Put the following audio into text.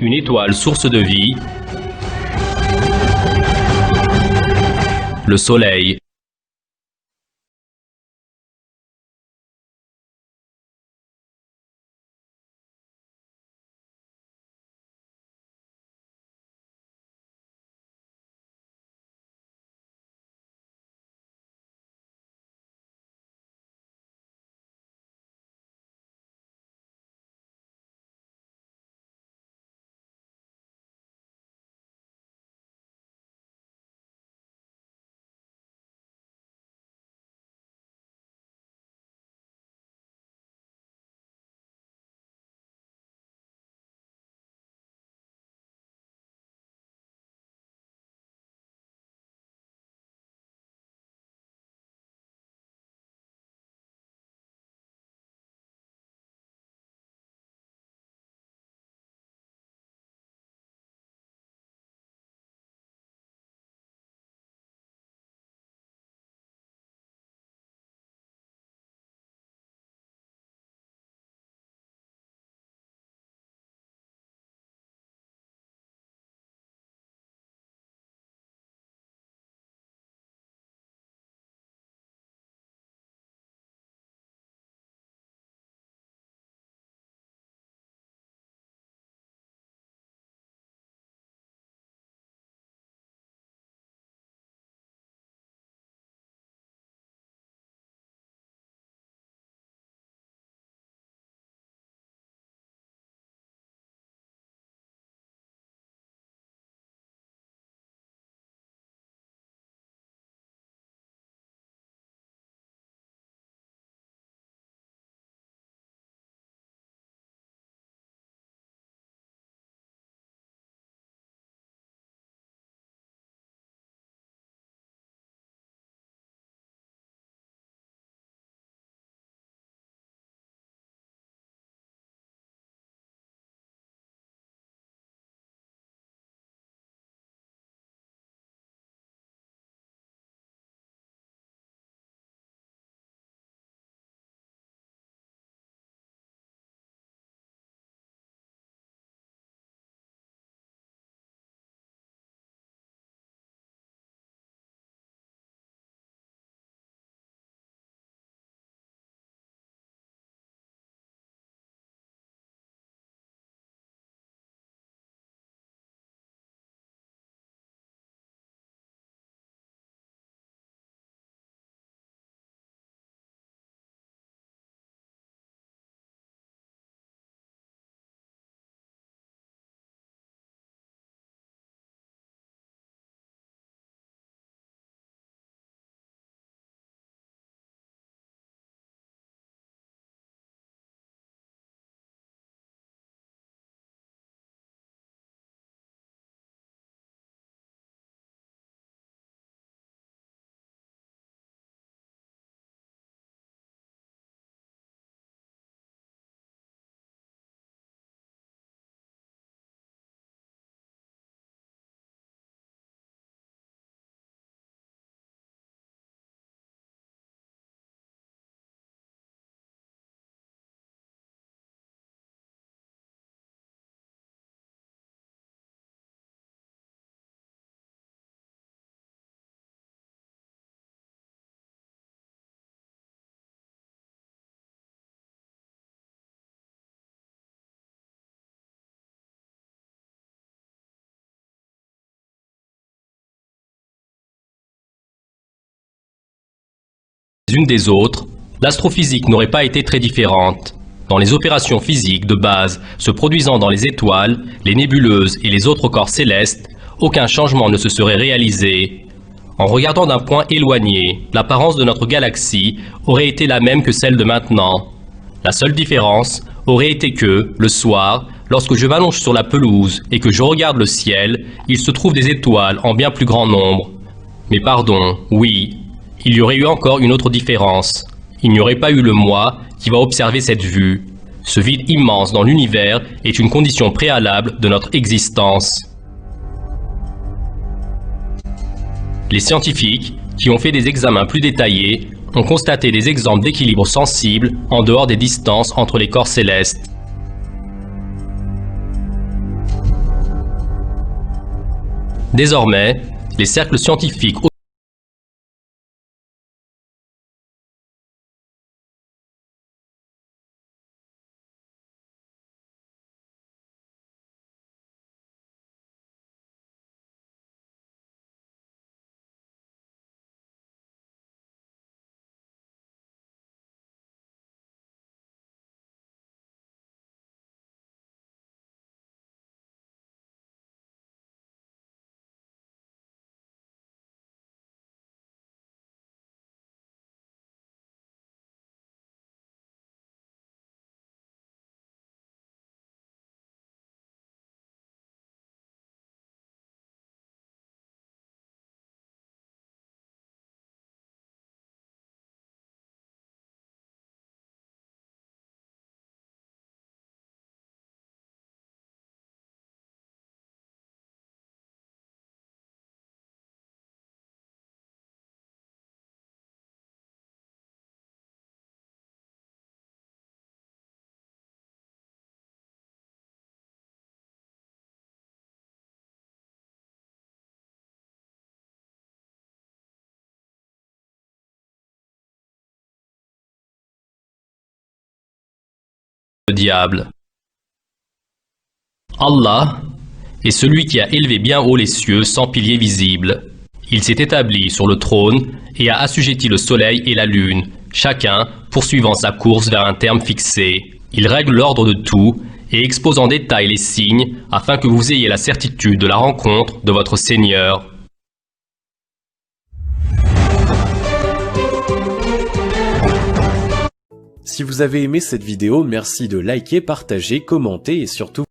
Une étoile source de vie. Le Soleil. Les unes des autres, l'astrophysique n'aurait pas été très différente. Dans les opérations physiques de base se produisant dans les étoiles, les nébuleuses et les autres corps célestes, aucun changement ne se serait réalisé. En regardant d'un point éloigné, l'apparence de notre galaxie aurait été la même que celle de maintenant. La seule différence aurait été que, le soir, lorsque je m'allonge sur la pelouse et que je regarde le ciel, il se trouve des étoiles en bien plus grand nombre. Mais pardon, oui, il y aurait eu encore une autre différence. Il n'y aurait pas eu le moi qui va observer cette vue. Ce vide immense dans l'univers est une condition préalable de notre existence. Les scientifiques, qui ont fait des examens plus détaillés, ont constaté des exemples d'équilibre sensible en dehors des distances entre les corps célestes. Désormais, les cercles scientifiques le diable. Allah est celui qui a élevé bien haut les cieux sans piliers visibles. Il s'est établi sur le trône et a assujetti le soleil et la lune, chacun poursuivant sa course vers un terme fixé. Il règle l'ordre de tout et expose en détail les signes afin que vous ayez la certitude de la rencontre de votre Seigneur. Si vous avez aimé cette vidéo, merci de liker, partager, commenter et surtout